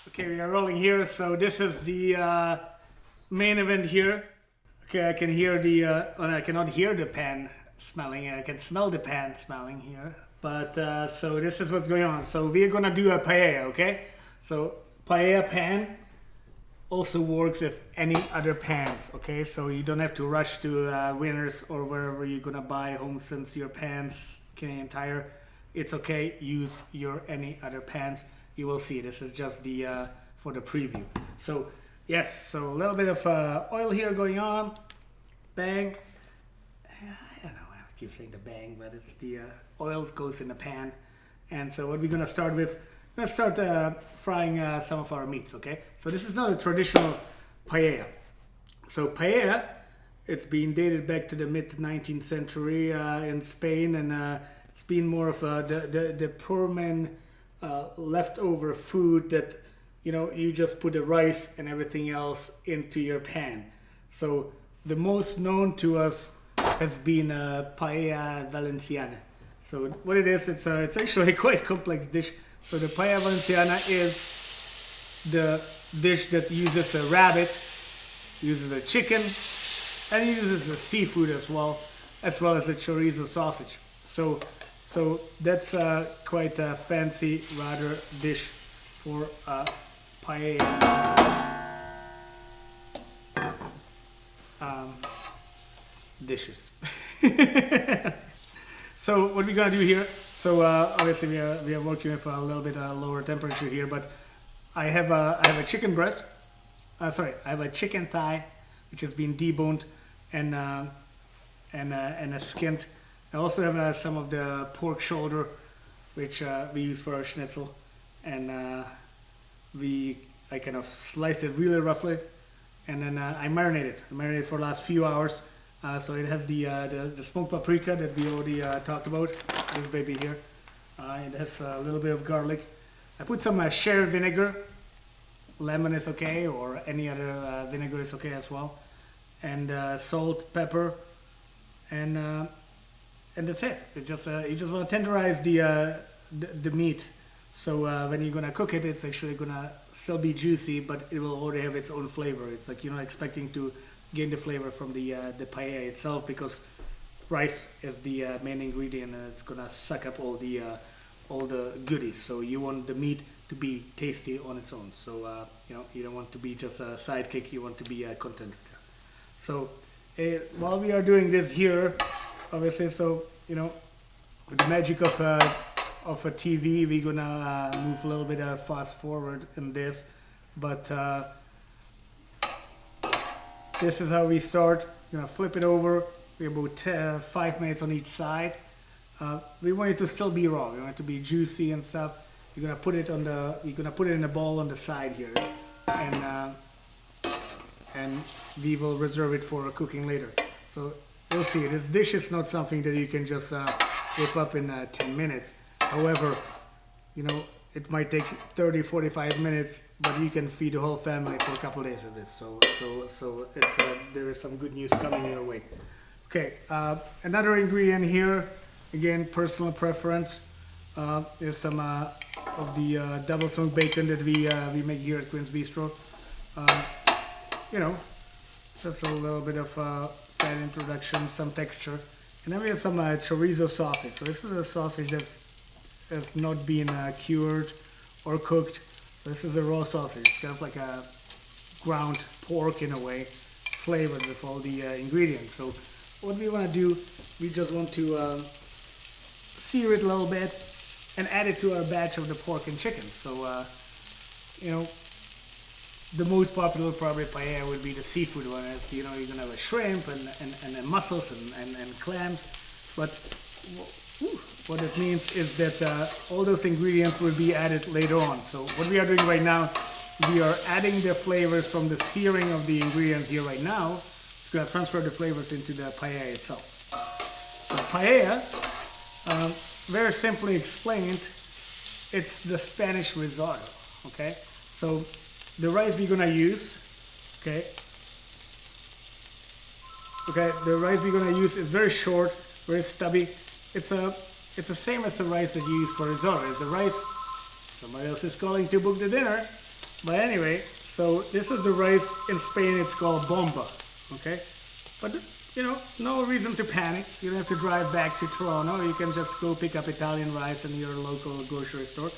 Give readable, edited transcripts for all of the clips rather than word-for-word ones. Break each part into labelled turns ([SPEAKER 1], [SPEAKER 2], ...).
[SPEAKER 1] Okay, we are rolling here. So this is the main event here. Okay, I can hear I cannot hear the pan smelling. I can smell the pan smelling here. But so this is what's going on. So we're gonna do a paella, okay? So paella pan also works with any other pans, okay? So you don't have to rush to Winners or wherever you're gonna buy home since your pans, Canadian Tire. It's okay, use your any other pans. You will see, this is just the for the preview. So yes, so a little bit of oil here going on. Bang. I don't know, I keep saying the bang, but it's the oil goes in the pan. And so what we're gonna start with, we're gonna start frying some of our meats, okay? So this is not a traditional paella. So paella, it's been dated back to the mid-19th century in Spain, and it's been more of the poor man leftover food that, you know, you just put the rice and everything else into your pan. So the most known to us has been Paella Valenciana. So what it is, it's actually a quite complex dish. So the Paella Valenciana is the dish that uses a rabbit, uses a chicken, and uses a seafood as well as a chorizo sausage. So that's quite a fancy, rather, dish for paella dishes. So what we're gonna do here? So obviously we are working with a little bit lower temperature here, but I have a chicken breast. I have a chicken thigh, which has been deboned and skinned. I also have some of the pork shoulder, which we use for our schnitzel, and I kind of slice it really roughly, and then I marinate it. I marinate it for the last few hours, so it has the smoked paprika that we already talked about. This baby here, it has a little bit of garlic. I put some sherry vinegar. Lemon is okay, or any other vinegar is okay as well, and salt, pepper, and that's it. You just want to tenderize the meat. So when you're gonna cook it, it's actually gonna still be juicy, but it will already have its own flavor. It's like you're not expecting to gain the flavor from the paella itself, because rice is the main ingredient, and it's gonna suck up all the goodies. So you want the meat to be tasty on its own. So you don't want to be just a sidekick. You want to be a contender there. So while we are doing this here, obviously, so with the magic of a TV, we're gonna move a little bit fast forward in this, but this is how we start. We're gonna flip it over. We're about 5 minutes on each side. We want it to still be raw. We want it to be juicy and stuff. You're gonna put it in a bowl on the side here, and we will reserve it for cooking later. So you'll see, this dish is not something that you can just whip up in 10 minutes. However, it might take 30, 45 minutes, but you can feed the whole family for a couple of days of this. So it's there is some good news coming your way. Okay, another ingredient here, again, personal preference. There's some of the double smoked bacon that we make here at Quince Bistro. Just a little bit of fat introduction, some texture, and then we have some chorizo sausage. So this is a sausage that's not been cured or cooked. This is a raw sausage. It's kind of like a ground pork in a way, flavored with all the ingredients. So what we want to do, we just want to sear it a little bit and add it to our batch of the pork and chicken. So the most popular probably paella would be the seafood one. As you're gonna have a shrimp and mussels and clams. But what it means is that all those ingredients will be added later on. So what we are doing right now, we are adding the flavors from the searing of the ingredients here right now. It's gonna transfer the flavors into the paella itself. So paella, very simply explained, it's the Spanish risotto. Okay, so the rice we're gonna use, the rice we're gonna use is very short, very stubby. It's the same as the rice that you use for risotto. It's the rice. Somebody else is calling to book the dinner. But anyway, so this is the rice in Spain. It's called bomba. Okay, but no reason to panic. You don't have to drive back to Toronto. You can just go pick up Italian rice in your local grocery store.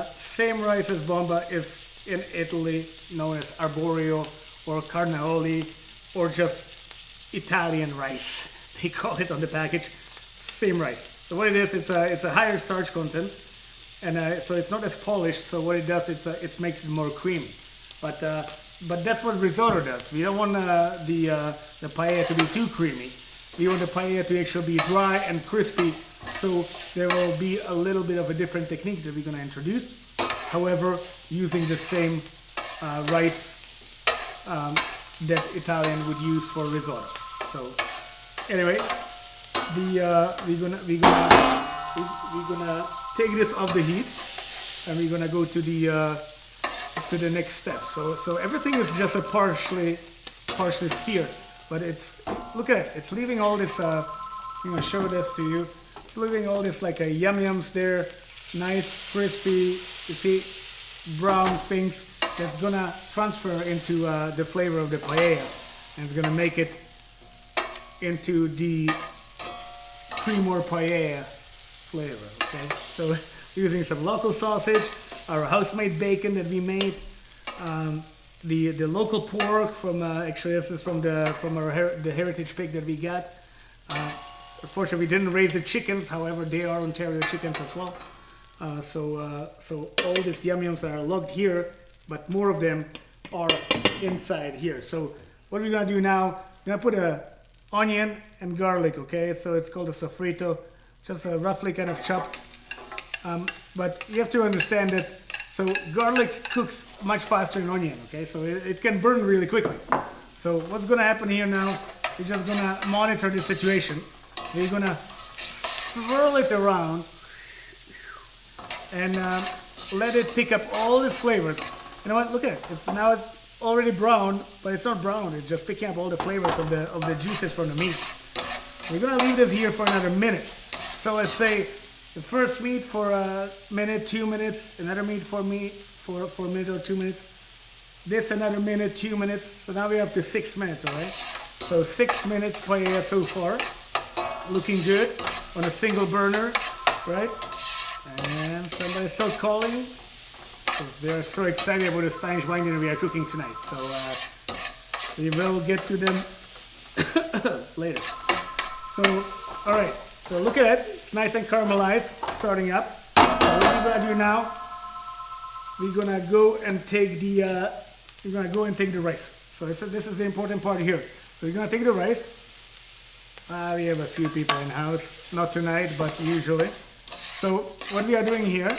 [SPEAKER 1] Same rice as bomba is in Italy, known as arborio or carnaioli, or just Italian rice. They call it on the package. Same rice. So what it is, it's a higher starch content, and so it's not as polished. So what it does, it makes it more creamy. But that's what risotto does. We don't want the paella to be too creamy. We want the paella to actually be dry and crispy. So there will be a little bit of a different technique that we're going to introduce. However, using the same rice that Italian would use for risotto. So anyway, we're gonna take this off the heat, and we're gonna go to the next step. So everything is just a partially seared, but look at it. It's leaving all this. I'm gonna show this to you. It's leaving all this like a yums there, nice crispy. You see, brown things that's gonna transfer into the flavor of the paella, and it's gonna make it into the cream or paella flavor. Okay, so using some local sausage, our house-made bacon that we made, the local pork from actually this is from the heritage pig that we got. Unfortunately, we didn't raise the chickens. However, they are Ontario chickens as well. So all these yums are logged here, but more of them are inside here. So what we're gonna do now? We're gonna put a onion and garlic. Okay, so it's called a sofrito, just a roughly kind of chopped. But you have to understand that. So garlic cooks much faster than onion. Okay, so it can burn really quickly. So what's gonna happen here now? We're just gonna monitor the situation. We're gonna swirl it around and let it pick up all these flavors. You know what? Look at it. It's already brown, but it's not brown. It's just picking up all the flavors of the juices from the meat. We're gonna leave this here for another minute. So let's say the first meat for a minute, 2 minutes. Another meat for a minute or 2 minutes. This another minute, 2 minutes. So now we're up to 6 minutes. All right. So 6 minutes paella so far. Looking good on a single burner, right? And somebody's still calling. They're so excited about the Spanish wine dinner we are cooking tonight. So we will get to them later. So, all right. So look at it. It's nice and caramelized, starting up. So what we're gonna do now? We're gonna go and take the rice. So this is the important part here. So you're gonna take the rice. We have a few people in house, not tonight, but usually. So what we are doing here,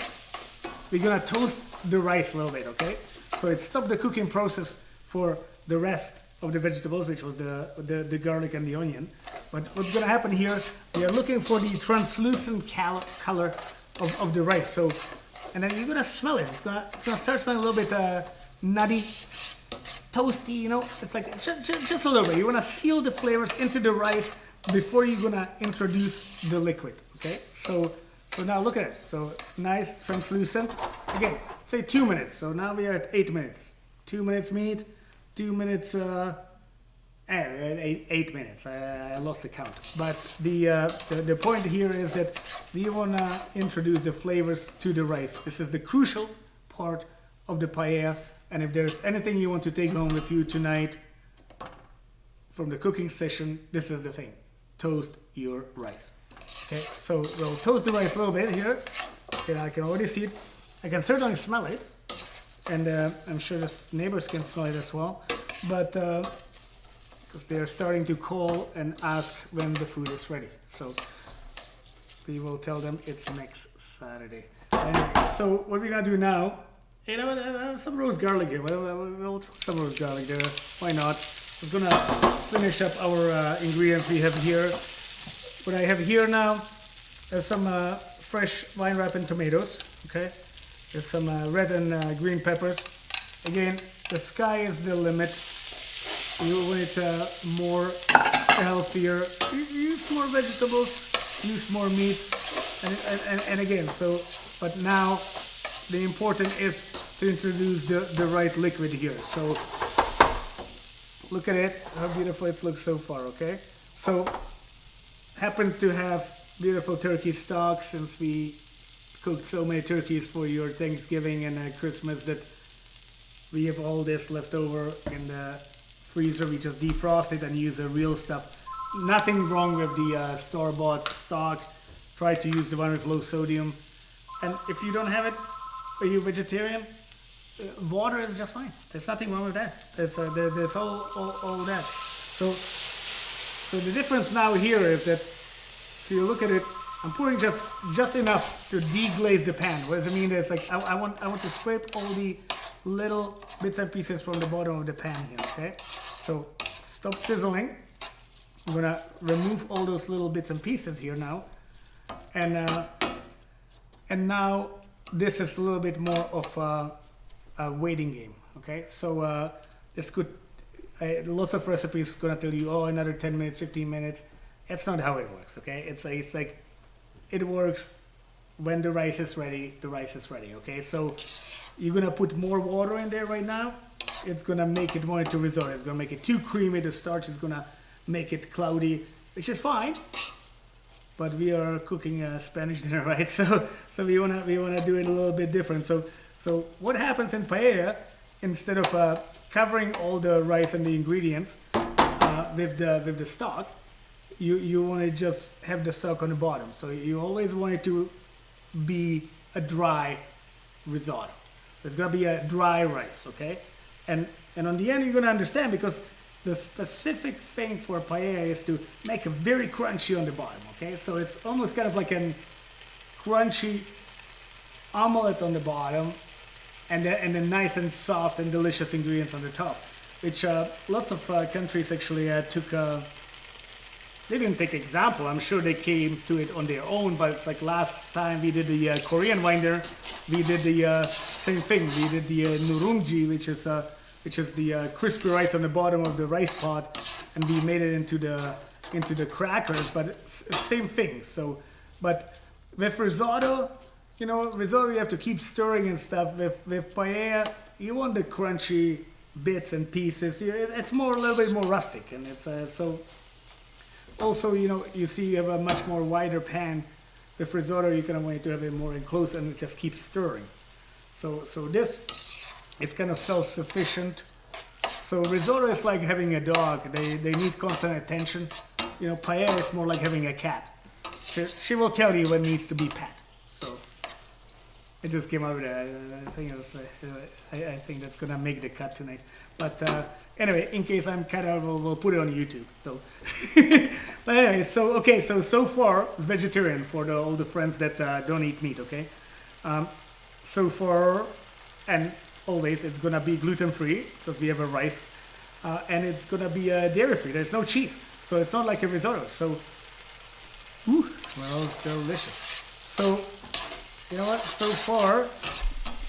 [SPEAKER 1] we're gonna toast the rice a little bit, okay? So it stopped the cooking process for the rest of the vegetables, which was the garlic and the onion. But what's gonna happen here, we are looking for the translucent color of the rice. So, and then you're gonna smell it. It's gonna start smelling a little bit nutty, toasty, you know? It's like just a little bit. You wanna seal the flavors into the rice before you're gonna introduce the liquid, okay? So now look at it. So nice, translucent. Again, say 2 minutes. So now we are at 8 minutes. 2 minutes meat, 2 minutes, 8 minutes. I lost the count. But the point here is that we wanna introduce the flavors to the rice. This is the crucial part of the paella. And if there's anything you want to take home with you tonight from the cooking session, this is the thing. Toast your rice. Okay, so we'll toast the rice a little bit here. Okay, I can already see it. I can certainly smell it. And I'm sure the neighbors can smell it as well. But because they're starting to call and ask when the food is ready. So we will tell them it's next Saturday. Anyway, so what we're gonna do now, you know, some roast garlic here. We'll some roast garlic there. Why not? We're gonna finish up our ingredients we have here. What I have here now is some fresh vine ripened tomatoes. Okay, there's some red and green peppers. Again, the sky is the limit. You want it more healthier. Use more vegetables. Use more meat. And again, so but now the important is to introduce the right liquid here. So look at it, how beautiful it looks so far, okay? So happen to have beautiful turkey stock since we cooked so many turkeys for your Thanksgiving and Christmas that we have all this left over in the freezer. We just defrost it and use the real stuff. Nothing wrong with the store-bought stock. Try to use the one with low sodium. And if you don't have it, are you vegetarian? Water is just fine. There's nothing wrong with that. There's all that. So the difference now here is that if you look at it, I'm pouring just enough to deglaze the pan. What does it mean? It's like I want to scrape all the little bits and pieces from the bottom of the pan here. Okay. So stop sizzling. I'm gonna remove all those little bits and pieces here now, and now this is a little bit more of a waiting game. Okay. So this could lots of recipes gonna tell you, oh, another 10 minutes, 15 minutes. That's not how it works. Okay. It's like it works when the rice is ready. The rice is ready. Okay. So you're gonna put more water in there right now. It's gonna make it more into risotto. It's gonna make it too creamy. The starch is gonna make it cloudy, which is fine. But we are cooking a Spanish dinner, right? So we wanna do it a little bit different. So what happens in paella, instead of covering all the rice and the ingredients with the stock, you want to just have the stock on the bottom. So you always want it to be a dry risotto. So it's gonna be a dry rice, okay? And on the end you're gonna understand, because the specific thing for paella is to make it very crunchy on the bottom, okay? So it's almost kind of like a crunchy omelette on the bottom, and then nice and soft and delicious ingredients on the top, which lots of countries actually took. They didn't take example. I'm sure they came to it on their own, but it's like last time we did the Korean winder, we did the same thing. We did the nurungji, which is the crispy rice on the bottom of the rice pot, and we made it into the crackers. But it's same thing. So, but with risotto, risotto you have to keep stirring and stuff. With paella, you want the crunchy bits and pieces. It's a little bit more rustic, and it's so. Also, you see you have a much more wider pan. With risotto, you kind of want to have it more enclosed and it just keeps stirring. So this, it's kind of self-sufficient. So risotto is like having a dog. They need constant attention. Paella is more like having a cat. She will tell you when it needs to be pat. So it just came out with that. I think that's gonna make the cut tonight. But anyway, in case I'm cut out, we'll put it on YouTube. So, but anyway, so far it's vegetarian for all the friends that don't eat meat. Okay, so far, and always it's gonna be gluten-free because we have a rice, and it's gonna be dairy-free. There's no cheese, so it's not like a risotto. So, smells delicious. So. You know what? So far,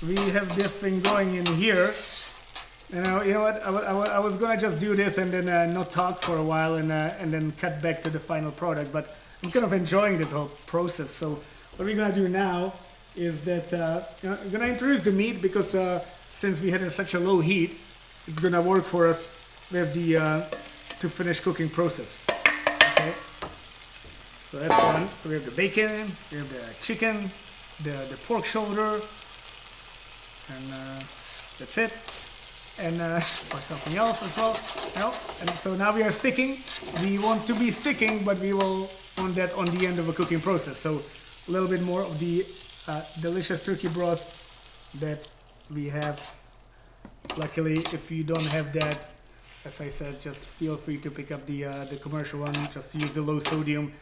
[SPEAKER 1] we have this thing going in here. You know what? I was gonna just do this and then not talk for a while and then cut back to the final product. But I'm kind of enjoying this whole process. So what we're gonna do now is that I'm gonna introduce the meat, because since we had such a low heat, it's gonna work for us with the to finish cooking process. Okay. So that's one. So we have the bacon, we have the chicken. The pork shoulder, and that's it, and or something else as well. And so now we are sticking. We want to be sticking, but we will want that on the end of a cooking process. So a little bit more of the delicious turkey broth that we have. Luckily, if you don't have that, as I said, just feel free to pick up the commercial one. Just use the low sodium.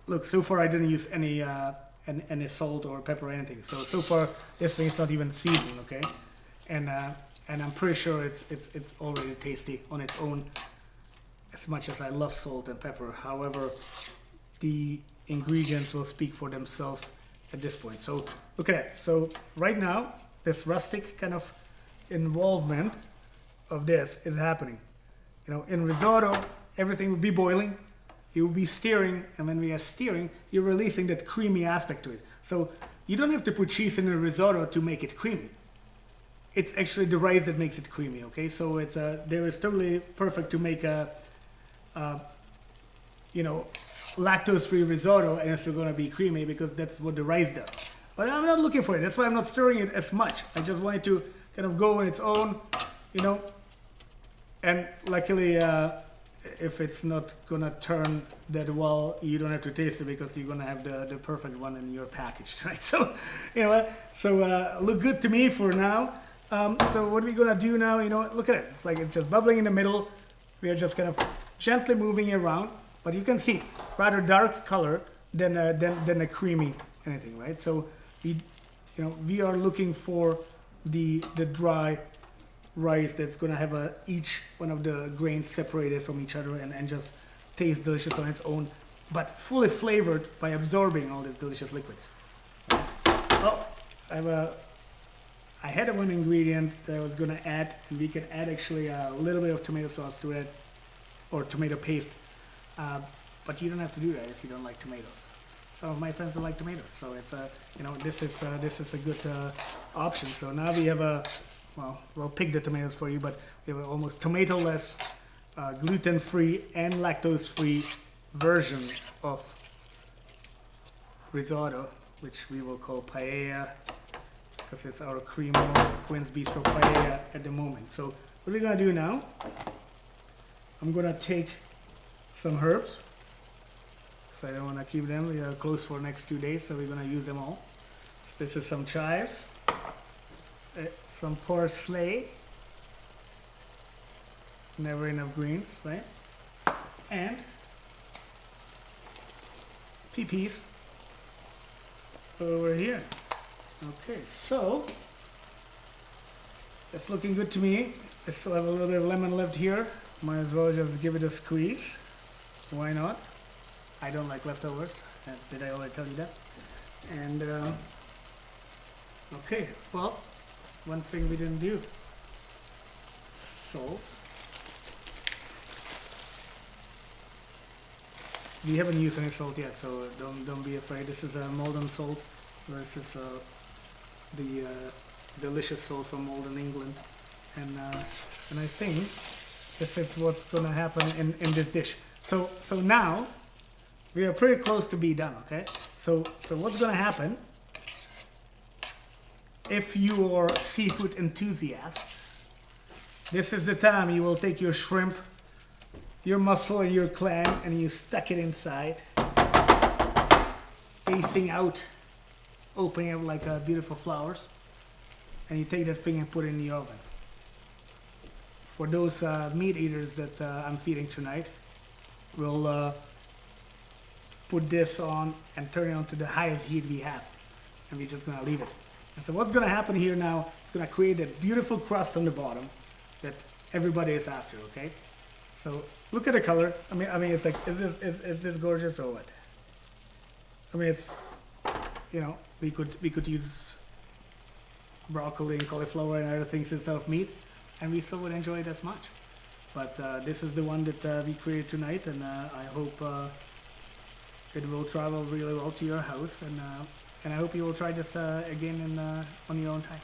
[SPEAKER 1] Look, so far I didn't use any salt or pepper or anything. So far this thing is not even seasoned, okay? And I'm pretty sure it's already tasty on its own. As much as I love salt and pepper, however, the ingredients will speak for themselves at this point. So look at that. So right now, this rustic kind of involvement of this is happening. In risotto, everything will be boiling. You will be stirring, and when we are stirring, you're releasing that creamy aspect to it. So you don't have to put cheese in a risotto to make it creamy. it's actually the rice that makes it creamy. Okay, so it's there is totally perfect to make a you know, lactose-free risotto, and it's still gonna be creamy because that's what the rice does. But I'm not looking for it. That's why I'm not stirring it as much. I just want it to kind of go on its own, you know. And luckily, if it's not gonna turn that well, you don't have to taste it because you're gonna have the perfect one in your package, right? So, you know, so look good to me for now. So what are we gonna do now? You know, look at it. It's like it's just bubbling in the middle. We are just kind of gently moving it around, but you can see rather dark color than a creamy anything, right? So we are looking for the dry rice that's gonna have each one of the grains separated from each other and just taste delicious on its own, but fully flavored by absorbing all these delicious liquids. Oh, I had one ingredient that I was gonna add, and we can add actually a little bit of tomato sauce to it, or tomato paste, but you don't have to do that if you don't like tomatoes. Some of my friends don't like tomatoes, so it's this is a good option. So now we have we'll pick the tomatoes for you, but we have an almost tomato-less, gluten-free and lactose-free version of risotto, which we will call paella, because it's our creamo Quince Bistro paella at the moment. So what we're gonna do now, I'm gonna take some herbs, because I don't want to keep them. We are closed for the next 2 days, so we're gonna use them all. So this is some chives, some parsley, never enough greens, right? And peas over here. Okay, so it's looking good to me. I still have a little bit of lemon left here. Might as well just give it a squeeze. Why not? I don't like leftovers. Did I already tell you that? And okay, well, one thing we didn't do. Salt. We haven't used any salt yet, so don't be afraid. This is a Malden salt versus the delicious salt from Malden, England, and I think this is what's gonna happen in this dish. So now we are pretty close to be done. Okay, so what's gonna happen? If you are seafood enthusiasts, this is the time you will take your shrimp, your mussel, and your clam, and you stuck it inside, facing out, opening up like beautiful flowers, and you take that thing and put it in the oven. For those meat eaters that I'm feeding tonight, we'll put this on and turn it on to the highest heat we have, and we're just gonna leave it. And so what's gonna happen here now, it's gonna create that beautiful crust on the bottom that everybody is after, okay? So look at the color. I mean, it's like, is this gorgeous or what? I mean, it's, you know, we could use broccoli and cauliflower and other things instead of meat, and we still would enjoy it as much. But this is the one that we created tonight, and I hope it will travel really well to your house, and I hope you will try this again on your own time.